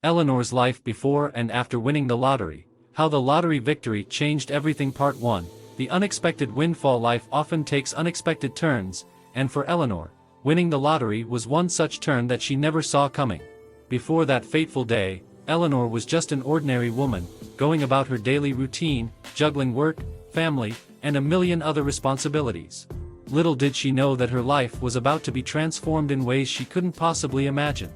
Eleanor's life before and after winning the lottery. How the lottery victory changed everything. Part 1. The unexpected windfall. Life often takes unexpected turns, and for Eleanor, winning the lottery was one such turn that she never saw coming. Before that fateful day, Eleanor was just an ordinary woman, going about her daily routine, juggling work, family, and a million other responsibilities. Little did she know that her life was about to be transformed in ways she couldn't possibly imagine.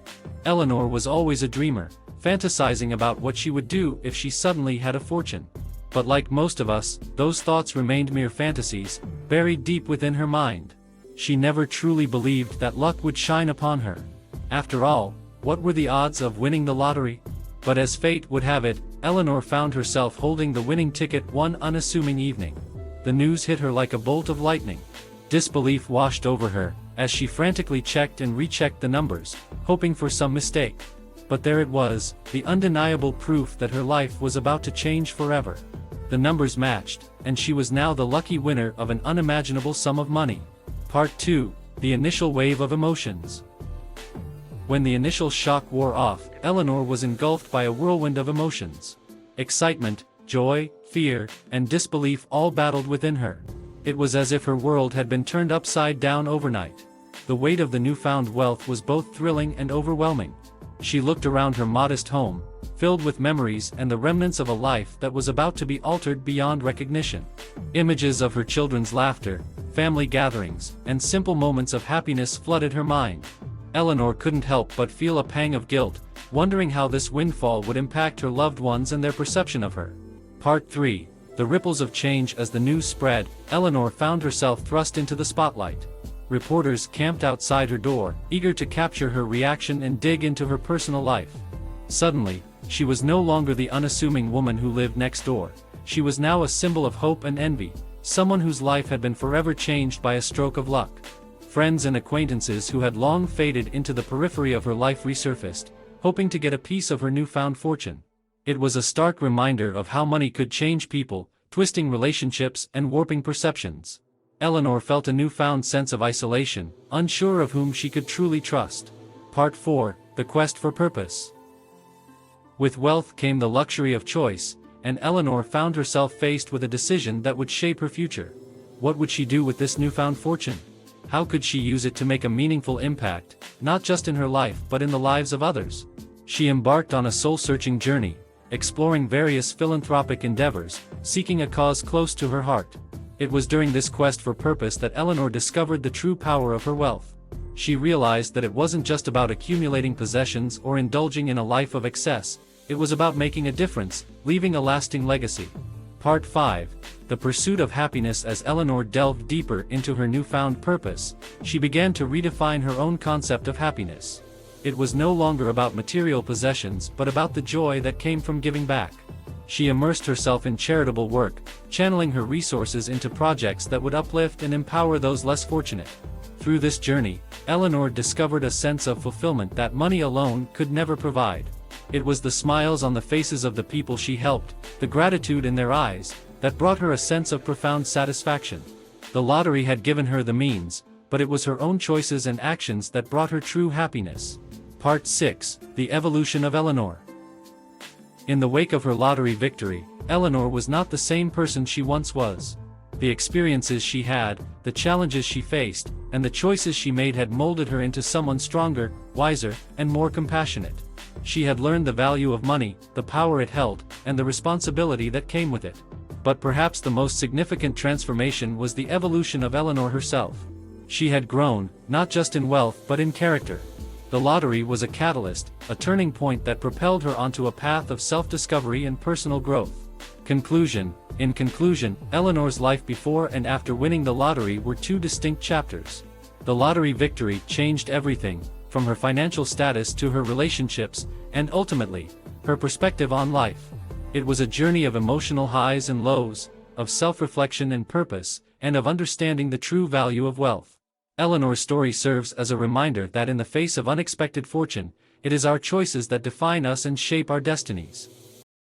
Eleanor was always a dreamer, fantasizing about what she would do if she suddenly had a fortune. But like most of us, those thoughts remained mere fantasies, buried deep within her mind. She never truly believed that luck would shine upon her. After all, what were the odds of winning the lottery? But as fate would have it, Eleanor found herself holding the winning ticket one unassuming evening. The news hit her like a bolt of lightning. Disbelief washed over her, as she frantically checked and rechecked the numbers, hoping for some mistake. But there it was, the undeniable proof that her life was about to change forever. The numbers matched, and she was now the lucky winner of an unimaginable sum of money. Part 2. The initial wave of emotions. When the initial shock wore off, Eleanor was engulfed by a whirlwind of emotions. Excitement, joy, fear, and disbelief all battled within her. It was as if her world had been turned upside down overnight. The weight of the newfound wealth was both thrilling and overwhelming. She looked around her modest home, filled with memories and the remnants of a life that was about to be altered beyond recognition. Images of her children's laughter, family gatherings, and simple moments of happiness flooded her mind. Eleanor couldn't help but feel a pang of guilt, wondering how this windfall would impact her loved ones and their perception of her. Part 3. The ripples of change. As the news spread, Eleanor found herself thrust into the spotlight. Reporters camped outside her door, eager to capture her reaction and dig into her personal life. Suddenly, she was no longer the unassuming woman who lived next door. She was now a symbol of hope and envy, someone whose life had been forever changed by a stroke of luck. Friends and acquaintances who had long faded into the periphery of her life resurfaced, hoping to get a piece of her newfound fortune. It was a stark reminder of how money could change people, twisting relationships and warping perceptions. Eleanor felt a newfound sense of isolation, unsure of whom she could truly trust. Part 4. The quest for purpose. With wealth came the luxury of choice, and Eleanor found herself faced with a decision that would shape her future. What would she do with this newfound fortune? How could she use it to make a meaningful impact, not just in her life but in the lives of others? She embarked on a soul-searching journey, exploring various philanthropic endeavors, seeking a cause close to her heart. It was during this quest for purpose that Eleanor discovered the true power of her wealth. She realized that it wasn't just about accumulating possessions or indulging in a life of excess, it was about making a difference, leaving a lasting legacy. Part 5. The pursuit of happiness. As Eleanor delved deeper into her newfound purpose, she began to redefine her own concept of happiness. It was no longer about material possessions but about the joy that came from giving back. She immersed herself in charitable work, channeling her resources into projects that would uplift and empower those less fortunate. Through this journey, Eleanor discovered a sense of fulfillment that money alone could never provide. It was the smiles on the faces of the people she helped, the gratitude in their eyes, that brought her a sense of profound satisfaction. The lottery had given her the means, but it was her own choices and actions that brought her true happiness. Part 6. The evolution of Eleanor. In the wake of her lottery victory, Eleanor was not the same person she once was. The experiences she had, the challenges she faced, and the choices she made had molded her into someone stronger, wiser, and more compassionate. She had learned the value of money, the power it held, and the responsibility that came with it. But perhaps the most significant transformation was the evolution of Eleanor herself. She had grown, not just in wealth but in character. The lottery was a catalyst, a turning point that propelled her onto a path of self-discovery and personal growth. Conclusion. In conclusion, Eleanor's life before and after winning the lottery were two distinct chapters. The lottery victory changed everything, from her financial status to her relationships, and ultimately, her perspective on life. It was a journey of emotional highs and lows, of self-reflection and purpose, and of understanding the true value of wealth. Eleanor's story serves as a reminder that in the face of unexpected fortune, it is our choices that define us and shape our destinies.